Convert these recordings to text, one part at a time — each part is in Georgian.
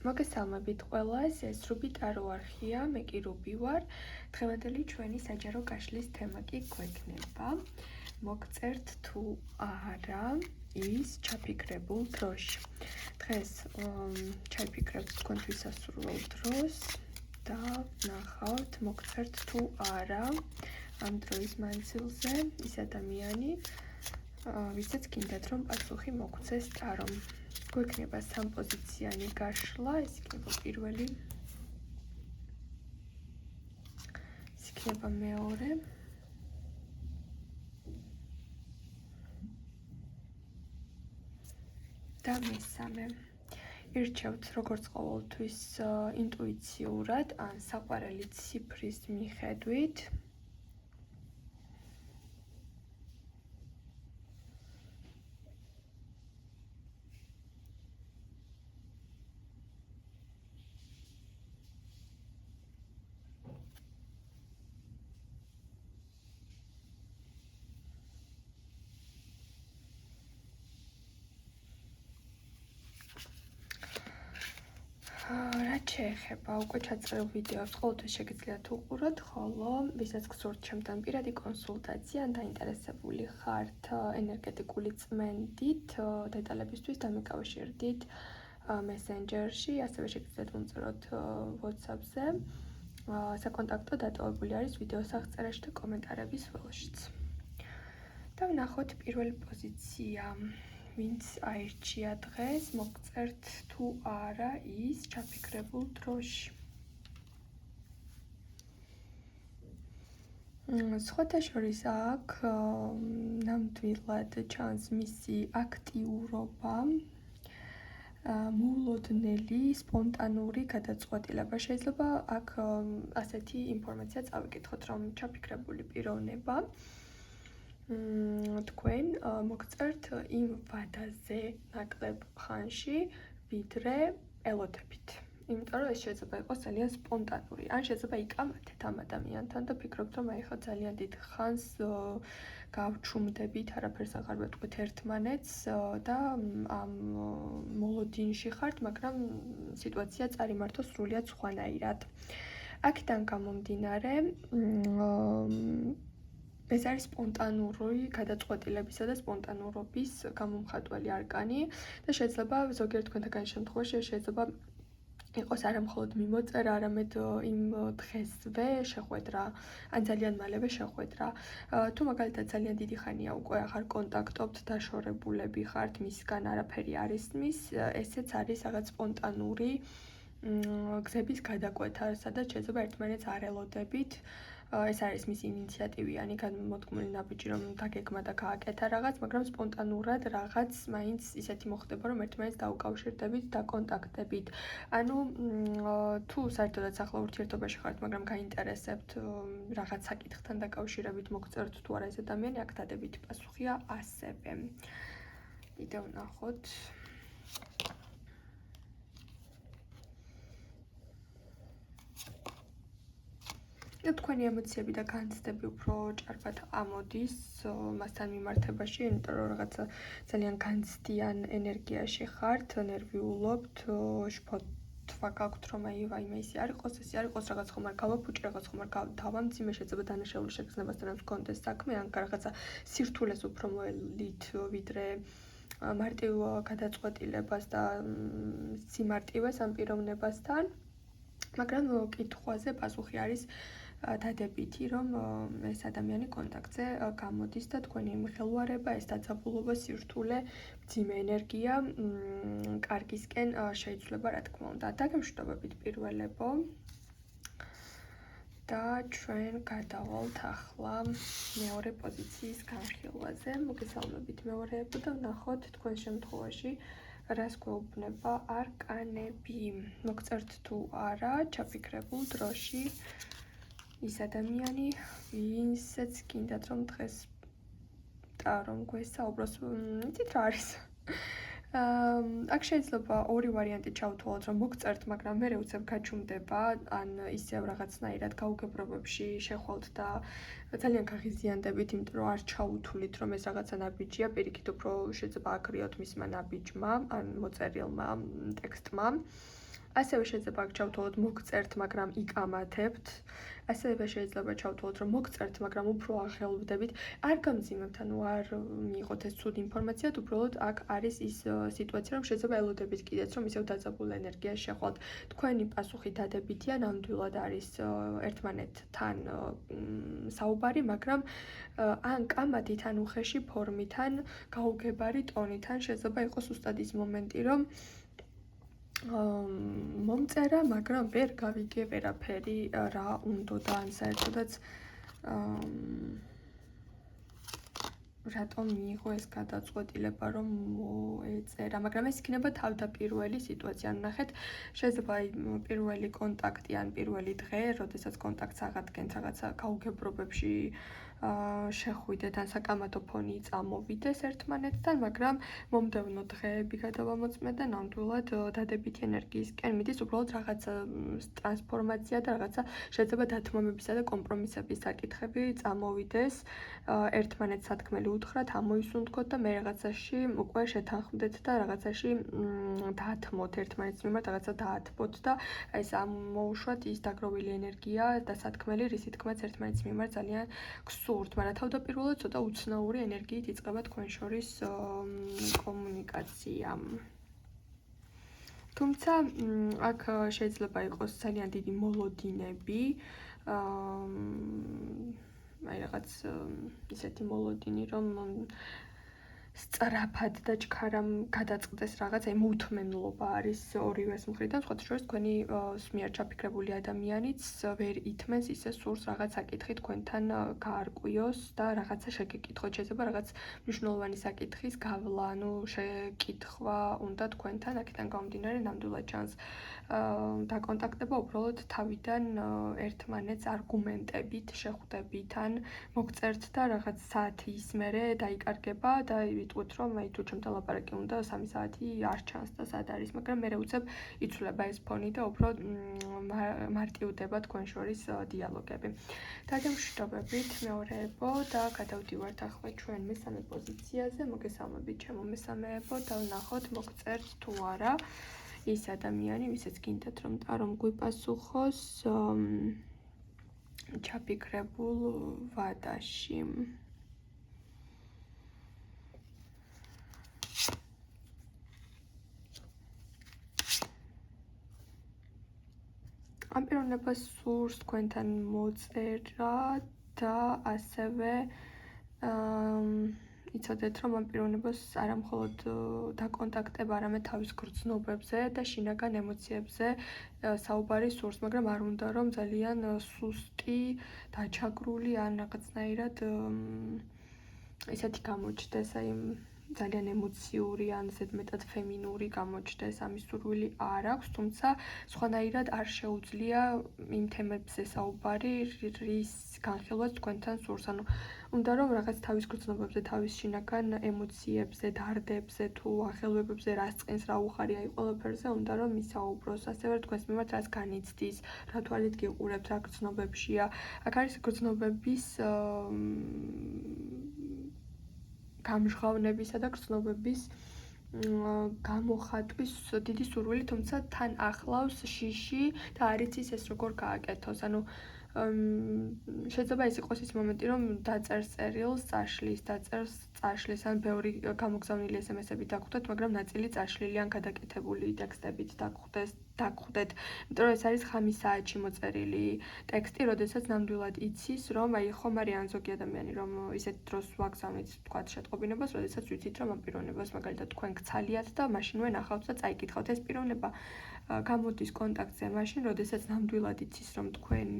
მოგესალმებით ყველას, ეს რუბი ტარო არხია, მე კი რუბი ვარ. დღევანდელი ჩვენი საჯარო გაშლის თემა კი გვექნება. მოგწერთ თუ არა ის ჩაფიქრებულ დროში. დღეს ჩაფიქრებთ თქვენთვის სასურველ დროს და ნახავთ, მოგწერთ თუ არა ამ დროის მანძილზე ის ადამიანი, ვისაც გინდათ რომ პასუხი მოგცეს ტარომ. გვექნება სამპოზიციანი გაშლა, ეს იქნება პირველი, ეს იქნება მეორე და მესამე. ირჩევთ როგორც ყოველთვის ინტუიციურად ან საყვარელი ციფრის მიხედვით. რაც შეეხება უკვე ჩაწერილ ვიდეოს, ყოველთვის შეგიძლიათ უყუროთ, ხოლო ვისაც გსურთ ჩემთან პირადი კონსულტაცია, ან დაინტერესებული ხართ ენერგეტიკული წმენდით, დეტალებისთვის დამიკავშირდით მესენჯერში, ასევე შეგიძლიათ მომწეროთ WhatsApp-ზე. საკონტაქტო დატოვებული არის ვიდეოს აღწერაში და კომენტარების ველშიც. და ვნახოთ პირველი პოზიცია. ვინც აირჩია დღეს, მოგწერთ თუ არა ის ჩაფიქრებულ დროში. სხვათა შორის აქ ნამდვილად ჩანს მისი აქტიურობა, მოულოდნელი, სპონტანური გადაწყვეტილება. შეიძლება აქ ასეთი ინფორმაცია წავიკითხოთ, რომ ჩაფიქრებული პიროვნება თქვენ მოგწერთ იმ ვადაზე ნაკლებ ხანში, ვიდრე ელოდებით. იმიტომ რომ ეს შეიძლება იყოს ძალიან სპონტანური. ან შეიძლება იკამათეთ ამ ადამიანთან და ფიქრობთ, რომ აი ხა ძალიან დიდ ხანს გავჩუმდებით, არაფერს აღარ ვეთქვით ერთმანეთს და ამ მოლოდინში ხართ, მაგრამ სიტუაცია წარიმართოს სრულიად სხვანაირად. აქედან გამომდინარე, ეს არის სპონტანური გადაწყვეტილებისა და სპონტანურობის გამომხატველი არკანი და შეიძლება ზოგიერთ თქვენთაგან შემთხვევაში შეიძლება იყოს არა მხოლოდ მიმოწერა, არამედ იმ დღესვე შეხვედრა, ან ძალიან მალევე შეხვედრა. თუ მაგალითად ძალიან დიდი ხანია უკვე აღარ კონტაქტობთ, დაშორებულები ხართ, მისგან არაფერი არ ისმის, ესეც არის რაღაც სპონტანური გზების გადაკვეთა, სადაც შეიძლება ერთმანეთს არ ელოდებით. ეს არის მისი ინიციატივიანი გამოთქმული ნაბიჯი, რომ დაგეგმა და გააკეთა რაღაც, მაგრამ სპონტანურად რაღაც მაინც ისეთი მოხდება, რომ ერთმანეთს დაუკავშირდებით, დაკონტაქტებით. ანუ თუ საერთოდაც ახლა ურთიერთობაში ხართ, მაგრამ გაინტერესებთ რაღაც საკითხთან დაკავშირებით, მოგწერთ თუ არა ეს ადამიანი, აქ დადებითი პასუხია ასევე. კიდევ ვნახოთ. თქვენი ემოციები და განცდები უფრო ჭარბად ამოდის მასთან მიმართებაში, იმიტომ რომ რაღაცა ძალიან განცდიან ენერგიაში ხართ, ნერვიულობთ, შფოთვა გაქვთ, რომ აი ისე არ იყოს, ესე არ იყოს, რაღაც ხომ არ გავაფუჭი, რაღაც ხომ არ დავამძიმე, შეიძლება დანაშაული შეგრძნებასთან აქვს კონდეს საქმე, ან რაღაცა სირთულეს უფრო მოელით, ვიდრე მარტივ გადაწყვეტილებას და სიმარტივეს ამ პიროვნებასთან, მაგრამ კითხვაზე პასუხი არის დადებითი, რომ ეს ადამიანი კონტაქტზე გამოდის და თქვენი მღელვარება, ეს დაძაბულობა, სირთულე, მძიმე ენერგია კარგისკენ შეიცვლება, რა თქმა უნდა. დაგემშვიდობებით პირველებო და ჩვენ გადავალთ ახლა მეორე პოზიციის განხილვაზე. მოგესალმებით მეორეებო და ვნახოთ თქვენ შემთხვევაში რას გვეუბნება არკანები. მოგწერთ თუ არა ჩაფიქრებულ დროში ის ადამიანი, ვინცაც გინდათ რომ დღეს ტარომ გვესაუბროს. იცით რა არის? აქ შეიძლება ორი ვარიანტი ჩავთვალოთ, რომ მოგწერთ, მაგრამ მერე უცებ გაჩუმდება, ან ისევ რაღაცნაირად გაუგებრობებში შეხვალთ და ძალიან გაღიზიანდებით, იმიტომ რომ არ ჩაუთვლით, რომ ეს რაღაცა ნაბიჯია, პირიქით უფრო შეიძლება აკრიოთ მისმა ნაბიჯმა, ან მოწერილმა ტექსტმა. ასევე შეიძლება ჩავთვალოთ მოგწერთ, მაგრამ იკამათებთ. ასევე შეიძლება ჩავთვალოთ, რომ მოგწერთ, მაგრამ უფრო აღელვდებით. არ გამძიმებთ, ანუ არ მიიღოთ ეს ცუდი ინფორმაცია, უბრალოდ აქ არის ის სიტუაცია, რომ შეიძლება ელოდებით კიდეც, რომ ისევ დაძაბულ ენერგიას შეხვალთ. თქვენი პასუხი დადებითია, ნამდვილად არის ერთმანეთთან საუბარი, მაგრამ ან კამათით, ან უხეში ფორმით, ან გაუგებარი ტონით, ან შეიძლება იყოს ზუსტად ის მომენტი, რომ მომწერა, მაგრამ ვერ გავიგე ვერაფერი რა უნდოდა, ან საერთოდაც რატომ მიიღო ეს გადაწყვეტილება, რომ მოეწერა, მაგრამ ეს იქნება თავდაპირველი სიტუაცია. ანუ ნახეთ, შეიძლება პირველი კონტაქტი ან პირველი დღე, როდესაც კონტაქტს აღადგენთ რაღაცა გაუგებრობებში შეხვიდეთ ან საკამათო ფონი წამოვიდეს ერთმანეთთან, მაგრამ მომდევნო დღეები გადავამოწმეთ და ნამდვილად დადებითი ენერგიისკენ მიდის, უბრალოდ რაღაცა ტრანსფორმაცია და რაღაცა შეიძლება დათმობებისა და კომპრომისების საკითხები წამოვიდეს, ერთმანეთს სათქმელი უთხრათ, ამოისუნთქოთ და მე რაღაცაში უკვე შეთანხმდეთ და რაღაცაში დაათმოთ ერთმანეთს მიმართ, რაღაცა დაათბოთ და ეს ამოუშვათ ის დაგროვილი ენერგია და სათქმელი, რისი თქმაც ერთმანეთის მიმართ ძალიან გსურთ, მაგრამ თავდაპირველად ცოტა უცნაური ენერგიით იწყება თქვენ შორის კომუნიკაცია. თუმცა აქ შეიძლება იყოს ძალიან დიდი მოლოდინები, აი რაღაც ისეთი მოლოდინი, რომ სწრაფად და ჩქარამ გადაწყდეს რაღაც, აი მოუთმენლობა არის ორივეს მხრიდან, სხვათა შორის თქვენი მიერ ჩაფიქრებული ადამიანიც ვერ ითმენს, ისე სურს რაღაც საკითხი თქვენთან გაარკვიოს და რაღაცა შეგეკითხოთ, შეიძლება რაღაც მნიშვნელოვანი საკითხის გავლა, ანუ შეკითხვა უნდა თქვენთან, აქედან გამომდინარე ნამდვილად ჩანს დაკონტაქტება უბრალოდ თავიდან ერთმანეთს არგუმენტებით შეხვდებით ან მოგწერთ და რაღაც საათი ის მერე დაიკარგება და იტყვით, რომ აი თუ ჩემთან ლაპარაკი უნდა 3 საათი არ ჩანს და სად არის, მაგრამ მერე უცებ იცვლება ეს ფონი და უფრო მარტივდება თქვენ შორის დიალოგები. დაგემშვიდობებით მეორეებო და გადავდივართ ახლა ჩვენ მესამე პოზიციაზე, მოგესალმებით ჩემო მესამეებო და ვნახოთ მოგწერთ თუ არა ის ადამიანი, ვისაც გინდათ რომ გვიპასუხოს ჩაფიქრებულ ვადაში. ამ პიროვნებას სურს თქვენთან მოწერა და ასევე იცოდეთ, რომ ამ პიროვნებას არა მხოლოდ დაკონტაქტება, არამედ თავის გრძნობებზე და შინაგან ემოციებზე საუბარი სურს, მაგრამ არ უნდა რომ ძალიან სუსტი, დაჩაგრული ან რაღაცნაირად ესეთი გამოჩნდეს, აი ძალიან ემოციური ან ზედმეტად ფემინური გამოჩნდეს, ამის სურვილი არ აქვს, თუმცა სხვანაირად არ შეუძლია იმ თემებზე საუბარი, რის განხილვაც თქვენთან სურს, ანუ უნდა რომ რაღაც თავის გრძნობებზე, თავის შინაგან ემოციებზე, დარდებზე თუ ახელვებებზე რას წინს, რა უხარია იქ ყველაფერზე, უნდა რომ ისაუბროს, ასევე თქვენს მიმართ რას განიცდის, რა თვალით გიყურებთ, რა გრძნობებშია. აქ არის გრძნობების გამჟღავნებისა და გრძნობების გამოხატვის დიდი სურვილი, თუმცა თან ახლავს შიში და არ იცის ეს როგორ გააკეთოს. ანუ შეიძლება ეს იყოს ის მომენტი, რომ დაწერს წერილს, წაშლის, ან ბევრი გამოგზავნილი SMS-ები დაგხვდეთ, მაგრამ ნაწილი წაშლილი ან გადაკეთებული ტექსტებით დაგხვდეთ, იმიტომ რომ ეს არის ხამის საათში მოწერილი ტექსტი, როდესაც ნამდვილად იცის, რომ აი ხომ არიან ზოგი ადამიანი, რომ ისეთ დროს ვაგზავნით თქვათ შეტყობინებას, როდესაც ვიცით, რომ ამ პიროვნებას მაგალითად თქვენ გცალიათ და მაშინვე ნახავთ და წაიკითხავთ. ეს პიროვნება გამოდის კონტაქტზე მაშინ, როდესაც ნამდვილად იცის, რომ თქვენ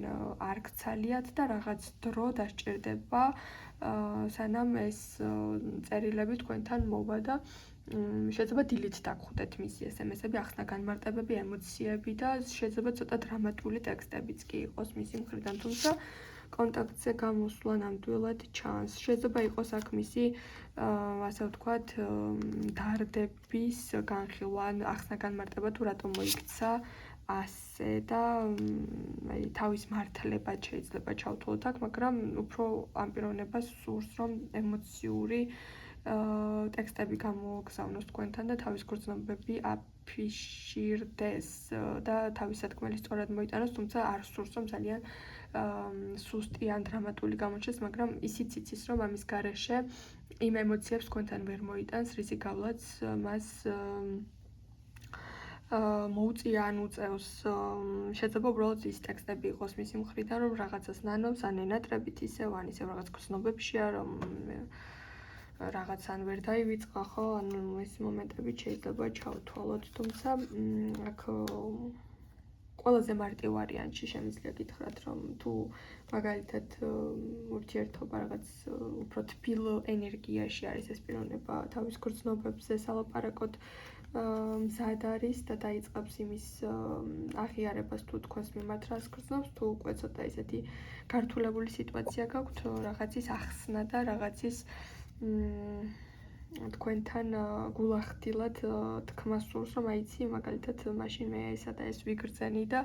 არ გცალიათ და რაღაც დრო დასჭირდება, სანამ ეს წერილები თქვენთან მოვა და შეიძლება დილით დაგხვდეთ მისი SMS-ები, ახსნა განმარტებები, ემოციები და შეიძლება ცოტა დრამატული ტექსტებიც კი იყოს მისი მხრიდან, თუმცა კონტაქტზე გამოსვლა ნამდვილად ჩანს. შეიძლება იყოს აქ მისი ასე ვთქვათ, დარდების განხილვა, ახსნა განმარტება თუ რატომ მოიქცა ასე და აი თავის მართლებად შეიძლება ჩავთვალოთ აქ, მაგრამ უფრო ამ პიროვნებას სურს, რომ ემოციური ტექსტები გამოგზავნოს თქვენთან და თავის გრძნობები აფიშირდეს და თავის სათქმელი სწორად მოიტანოს, თუმცა არ სურს, რომ ძალიან სუსტი ან დრამატული გამოჩნდეს, მაგრამ ისიც იცის, რომ ამის გარეშე იმ ემოციებს თქვენთან ვერ მოიტანს, რისი გავლაც მას მოუწია ან უწევს. შეიძლება უბრალოდ ის ტექსტები იყოს მისი მხრიდან, რომ რაღაცას ნანობს, ან ენატრებით ისევ, ან ისევ რაღაც გრძნობებშია, რომ რაღაც ან ვერ დაივიწყა, ხო? ან ეს მომენტები შეიძლება ჩავთვალოთ, თუმცა აქ ყველაზე მარტივ ვარიანტში შემიძლია გითხრათ, რომ თუ მაგალითად ურთიერთობა რაღაც უფრო თბილ ენერგიაში არის ეს პიროვნება, თავის გრძნობებზე სალაპარაკოდ მზად არის და დაიწყებს იმის აღიარებას თუ თქვენს მიმართ რას გრძნობს, თუ უკვე ცოტა ისეთი გართულებული სიტუაცია გაქვთ, რაღაცის ახსნა და რაღაცის თქვენთან გულახდილად თქმა სურს, რომ აიცი, მაგალითად, მაშინ მე ესა და ეს ვიგრძენი და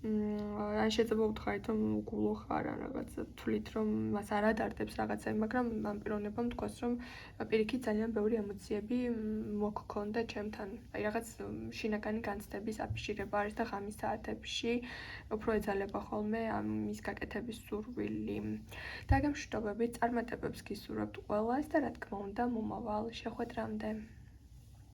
ან შეიძლება უთხრათ, რომ უგულო ხარ ან რაღაც თვლით, რომ მას არ ადარდებს რაღაცები, მაგრამ ამ პიროვნებამ თქვას, რომ პირიქით ძალიან ბევრი ემოციები მოგქონდა ჩემთან. აი რაღაც შინაგანი განცდების აფიშირება არის და ღამის საათებში უფრო ეძალება ხოლმე ამის გაკეთების სურვილი. დაგემშვიდობებით, წარმატებებს გისურვებთ ყველას და რა თქმა უნდა, მომავალ შეხვედრამდე.